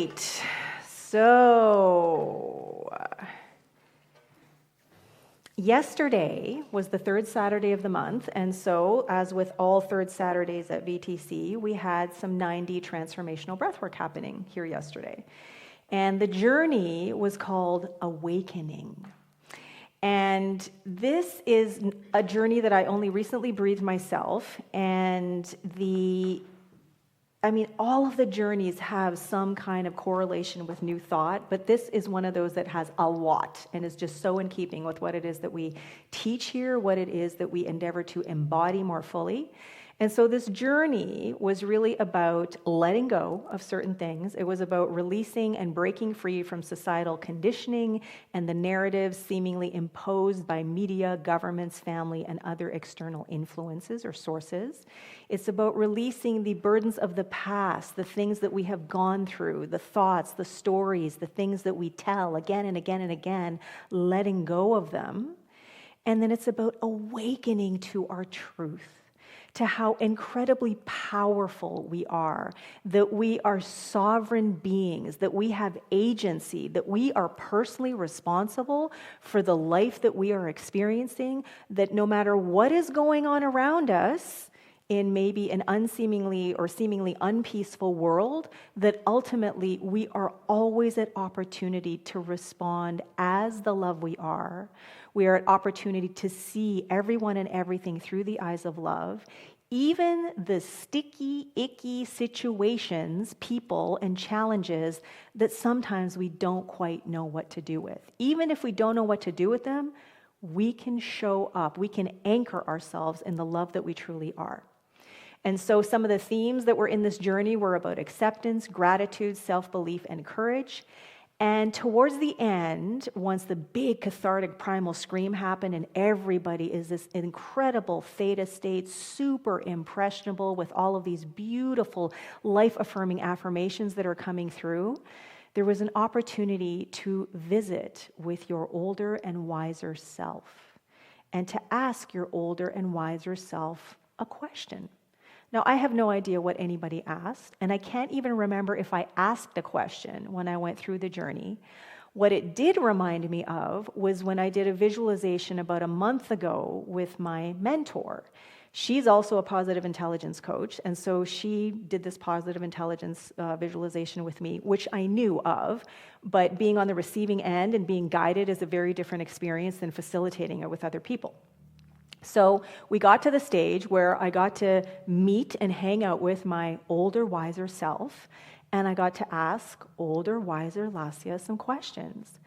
right. So, yesterday was the third Saturday of the month, and so, as with all third Saturdays at VTC, we had some 90 transformational breathwork happening here yesterday. And the journey was called Awakening. And this is a journey that I only recently breathed myself, and all of the journeys have some kind of correlation with new thought, but this is one of those that has a lot and is just so in keeping with what it is that we teach here, what it is that we endeavor to embody more fully. And so this journey was really about letting go of certain things. It was about releasing and breaking free from societal conditioning and the narratives seemingly imposed by media, governments, family, and other external influences or sources. It's about releasing the burdens of the past, the things that we have gone through, the thoughts, the stories, the things that we tell again and again and again, letting go of them. And then it's about awakening to our truth, to how incredibly powerful we are, that we are sovereign beings, that we have agency, that we are personally responsible for the life that we are experiencing, that no matter what is going on around us in maybe an unseemingly or seemingly unpeaceful world, that ultimately we are always at opportunity to respond as the love we are. We are at opportunity to see everyone and everything through the eyes of love, even the sticky, icky situations, people, and challenges that sometimes we don't quite know what to do with. Even if we don't know what to do with them, we can show up, we can anchor ourselves in the love that we truly are. And so some of the themes that were in this journey were about acceptance, gratitude, self-belief, and courage. And towards the end, once the big cathartic primal scream happened and everybody is this incredible theta state, super impressionable with all of these beautiful life-affirming affirmations that are coming through, there was an opportunity to visit with your older and wiser self and to ask your older and wiser self a question. Now, I have no idea what anybody asked, and I can't even remember if I asked a question when I went through the journey. What it did remind me of was when I did a visualization about a month ago with my mentor. She's also a positive intelligence coach, and so she did this positive intelligence visualization with me, which I knew of, but being on the receiving end and being guided is a very different experience than facilitating it with other people. So we got to the stage where I got to meet and hang out with my older, wiser self, and I got to ask older, wiser Lesia some questions.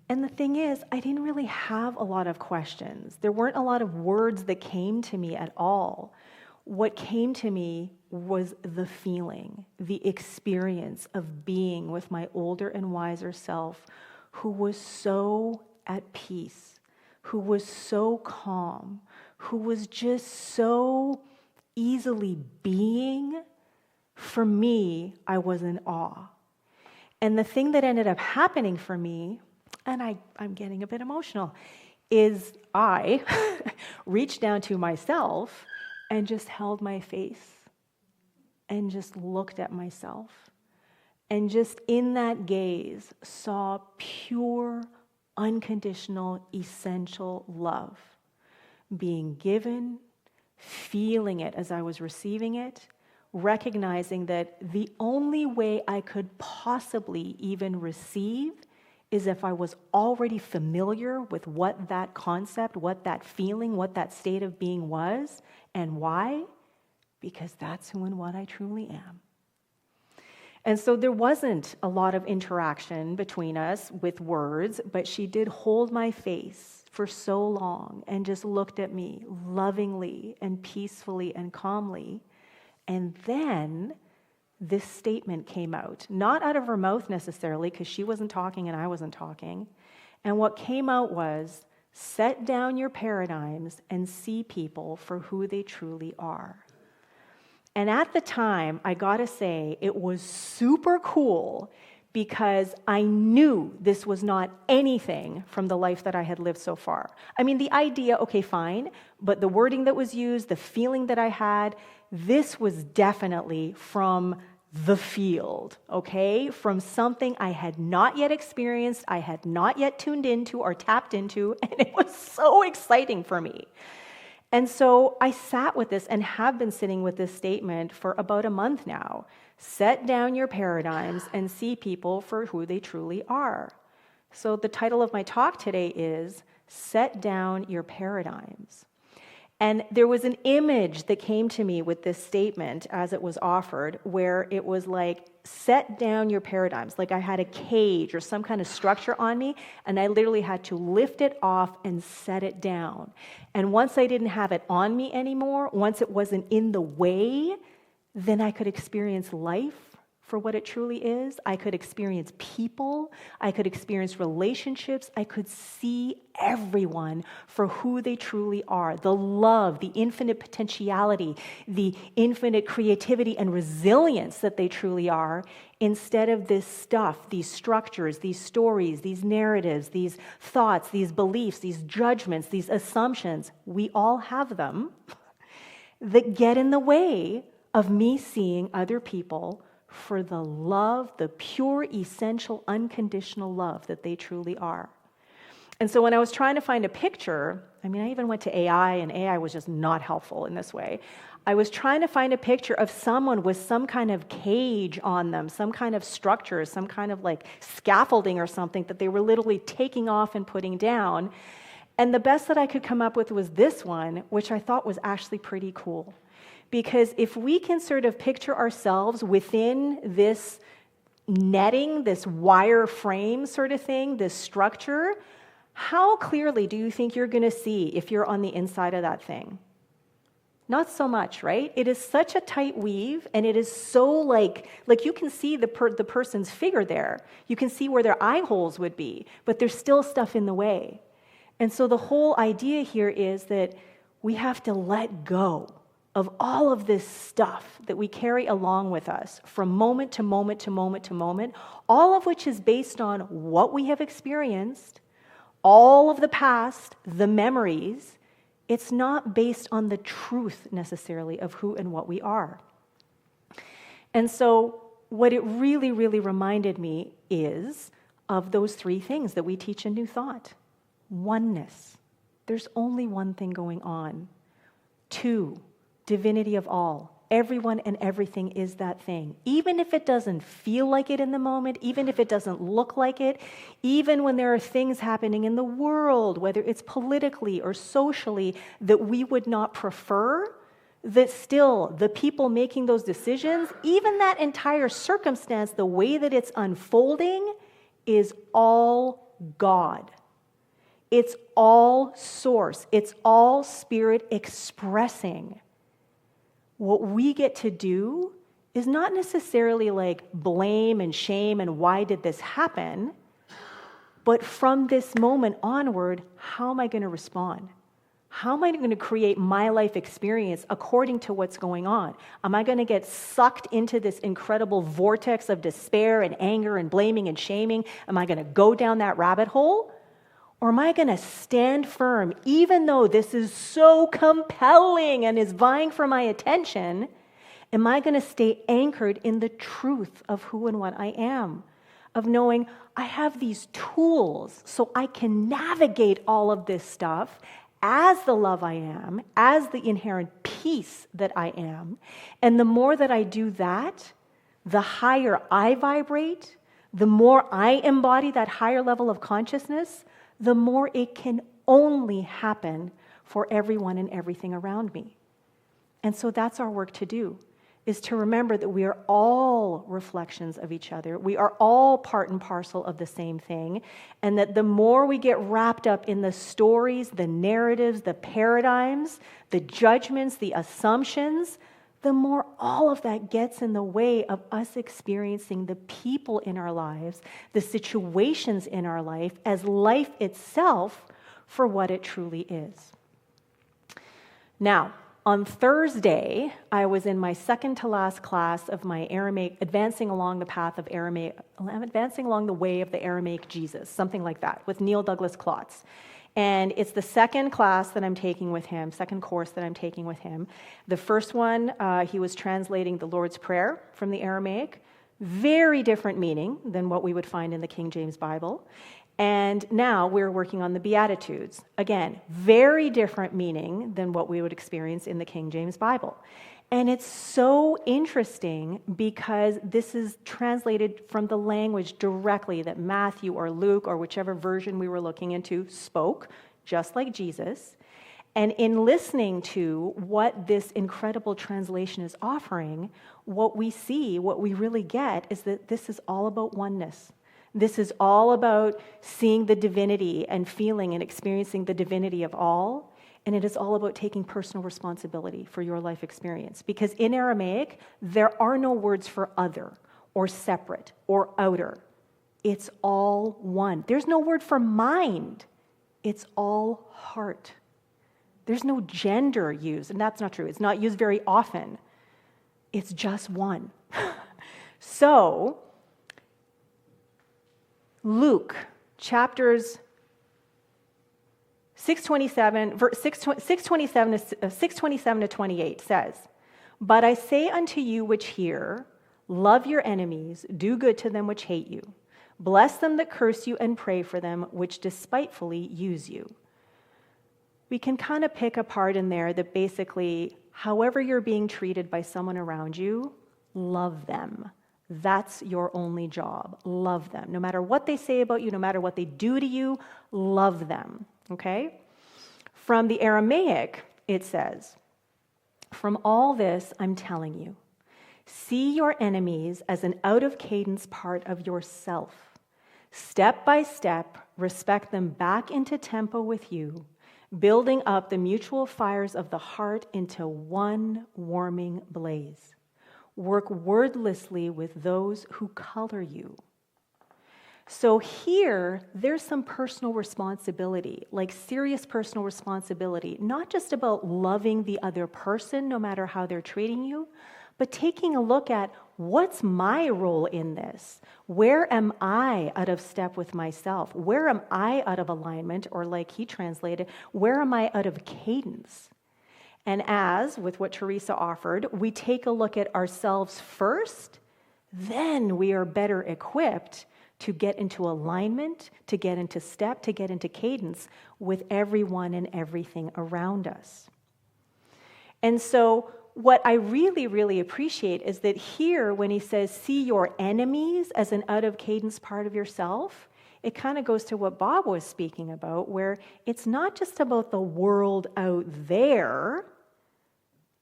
And the thing is, I didn't really have a lot of questions. There weren't a lot of words that came to me at all. What came to me was the feeling, the experience of being with my older and wiser self who was so at peace, who was so calm, who was just so easily being. For me, I was in awe. And the thing that ended up happening for me, and I'm getting a bit emotional, is I reached down to myself and just held my face and just looked at myself. And just in that gaze, saw pure, unconditional, essential love being given, feeling it as I was receiving it, recognizing that the only way I could possibly even receive is if I was already familiar with what that concept, what that feeling, what that state of being was, and why? Because that's who and what I truly am. And so there wasn't a lot of interaction between us with words, but she did hold my face for so long and just looked at me lovingly and peacefully and calmly. And then this statement came out, not out of her mouth necessarily, because she wasn't talking and I wasn't talking. And what came out was, set down your paradigms and see people for who they truly are. And at the time, I gotta say, it was super cool because I knew this was not anything from the life that I had lived so far. I mean, the idea, okay, fine, but the wording that was used, the feeling that I had, this was definitely from the field, okay? From something I had not yet experienced, I had not yet tuned into or tapped into, and it was so exciting for me. And so I sat with this and have been sitting with this statement for about a month now. Set down your paradigms and see people for who they truly are. So the title of my talk today is Set Down Your Paradigms. And there was an image that came to me with this statement as it was offered, where it was like, set down your paradigms. Like I had a cage or some kind of structure on me, and I literally had to lift it off and set it down. And once I didn't have it on me anymore, once it wasn't in the way, then I could experience life for what it truly is. I could experience people. I could experience relationships. I could see everyone for who they truly are. The love, the infinite potentiality, the infinite creativity and resilience that they truly are, instead of this stuff, these structures, these stories, these narratives, these thoughts, these beliefs, these judgments, these assumptions. We all have them that get in the way of me seeing other people for the love, the pure, essential, unconditional love that they truly are. And so when I was trying to find a picture, I even went to AI, and AI was just not helpful in this way. I was trying to find a picture of someone with some kind of cage on them, some kind of structure, some kind of like scaffolding or something that they were literally taking off and putting down. And the best that I could come up with was this one, which I thought was actually pretty cool. Because if we can sort of picture ourselves within this netting, this wire frame sort of thing, this structure, how clearly do you think you're going to see if you're on the inside of that thing? Not so much, right? It is such a tight weave, and it is so like you can see the person's figure there. You can see where their eye holes would be, but there's still stuff in the way. And so the whole idea here is that we have to let go of all of this stuff that we carry along with us from moment to moment to moment to moment, all of which is based on what we have experienced, all of the past, the memories. It's not based on the truth necessarily of who and what we are. And so what it really, really reminded me is of those three things that we teach in New Thought. Oneness. There's only one thing going on. 2, divinity of all. Everyone and everything is that thing. Even if it doesn't feel like it in the moment, even if it doesn't look like it, even when there are things happening in the world, whether it's politically or socially, that we would not prefer, that still the people making those decisions, even that entire circumstance, the way that it's unfolding, is all God. It's all source. It's all spirit expressing. What we get to do is not necessarily like blame and shame and why did this happen, but from this moment onward, how am I going to respond? How am I going to create my life experience according to what's going on? Am I going to get sucked into this incredible vortex of despair and anger and blaming and shaming? Am I going to go down that rabbit hole? Or am I going to stand firm, even though this is so compelling and is vying for my attention? Am I going to stay anchored in the truth of who and what I am? Of knowing I have these tools so I can navigate all of this stuff as the love I am, as the inherent peace that I am. And the more that I do that, the higher I vibrate, the more I embody that higher level of consciousness, the more it can only happen for everyone and everything around me. And so that's our work to do, is to remember that we are all reflections of each other. We are all part and parcel of the same thing. And that the more we get wrapped up in the stories, the narratives, the paradigms, the judgments, the assumptions, the more all of that gets in the way of us experiencing the people in our lives, the situations in our life, as life itself for what it truly is. Now, on Thursday, I was in my second to last class of my Aramaic, advancing along the way of the Aramaic Jesus, something like that, with Neil Douglas Klotz. And it's the second class that I'm taking with him, second course that I'm taking with him. The first one, he was translating the Lord's Prayer from the Aramaic. Very different meaning than what we would find in the King James Bible. And now we're working on the Beatitudes. Again, very different meaning than what we would experience in the King James Bible. And it's so interesting because this is translated from the language directly that Matthew or Luke or whichever version we were looking into spoke, just like Jesus. And in listening to what this incredible translation is offering, what we see, what we really get is that this is all about oneness. This is all about seeing the divinity and feeling and experiencing the divinity of all. And it is all about taking personal responsibility for your life experience. Because in Aramaic, there are no words for other or separate or outer. It's all one. There's no word for mind. It's all heart. There's no gender used, and that's not true. It's not used very often. It's just one. So, Luke, chapters 627 to 28 says, "But I say unto you which hear, love your enemies, do good to them which hate you, bless them that curse you, and pray for them which despitefully use you." We can kind of pick apart in there that basically, however you're being treated by someone around you, love them. That's your only job. Love them. No matter what they say about you, no matter what they do to you, love them. Okay? From the Aramaic, it says, "From all this I'm telling you, see your enemies as an out-of-cadence part of yourself. Step by step, respect them back into tempo with you, building up the mutual fires of the heart into one warming blaze. Work wordlessly with those who color you." So here, there's some personal responsibility, like serious personal responsibility, not just about loving the other person, no matter how they're treating you, but taking a look at what's my role in this? Where am I out of step with myself? Where am I out of alignment? Or like he translated, where am I out of cadence? And as, with what Teresa offered, we take a look at ourselves first, then we are better equipped to get into alignment, to get into step, to get into cadence with everyone and everything around us. And so what I really, really appreciate is that here, when he says, see your enemies as an out-of-cadence part of yourself, it kind of goes to what Bob was speaking about, where it's not just about the world out there,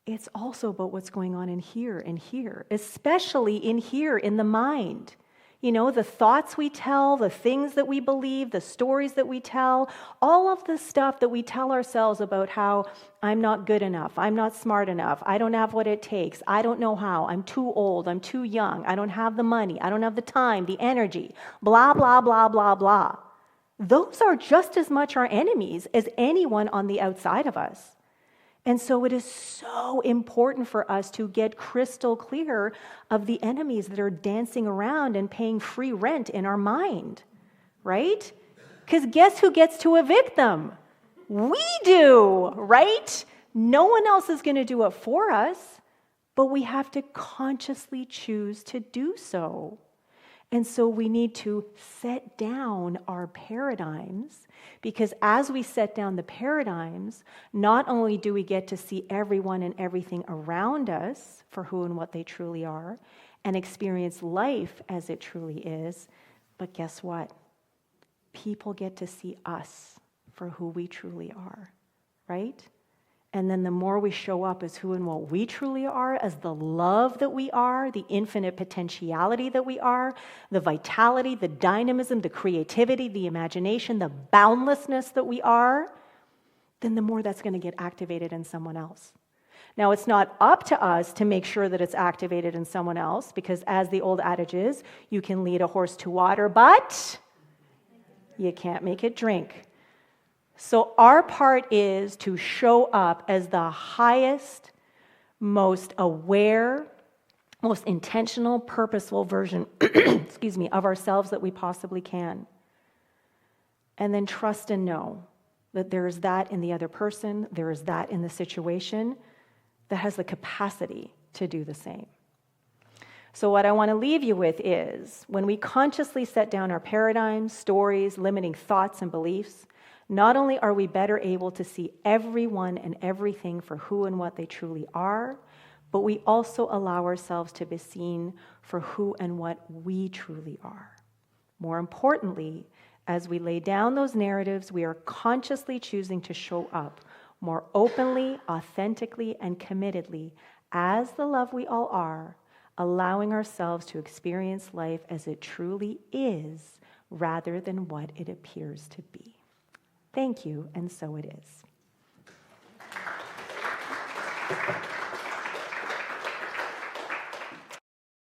it's also about what's going on in here and here, especially in here, in the mind. You know, the thoughts we tell, the things that we believe, the stories that we tell, all of the stuff that we tell ourselves about how I'm not good enough, I'm not smart enough, I don't have what it takes, I don't know how, I'm too old, I'm too young, I don't have the money, I don't have the time, the energy, blah, blah, blah, blah, blah. Those are just as much our enemies as anyone on the outside of us. And so it is so important for us to get crystal clear of the enemies that are dancing around and paying free rent in our mind, right? Because guess who gets to evict them? We do, right? No one else is going to do it for us, but we have to consciously choose to do so. And so we need to set down our paradigms, because as we set down the paradigms, not only do we get to see everyone and everything around us for who and what they truly are, and experience life as it truly is, but guess what? People get to see us for who we truly are, right? And then the more we show up as who and what we truly are, as the love that we are, the infinite potentiality that we are, the vitality, the dynamism, the creativity, the imagination, the boundlessness that we are, then the more that's going to get activated in someone else. Now, it's not up to us to make sure that it's activated in someone else, because as the old adage is, you can lead a horse to water, but you can't make it drink. So our part is to show up as the highest, most aware, most intentional, purposeful version, of ourselves that we possibly can. And then trust and know that there is that in the other person, there is that in the situation that has the capacity to do the same. So what I want to leave you with is, when we consciously set down our paradigms, stories, limiting thoughts and beliefs, not only are we better able to see everyone and everything for who and what they truly are, but we also allow ourselves to be seen for who and what we truly are. More importantly, as we lay down those narratives, we are consciously choosing to show up more openly, authentically, and committedly as the love we all are, allowing ourselves to experience life as it truly is rather than what it appears to be. Thank you, and so it is.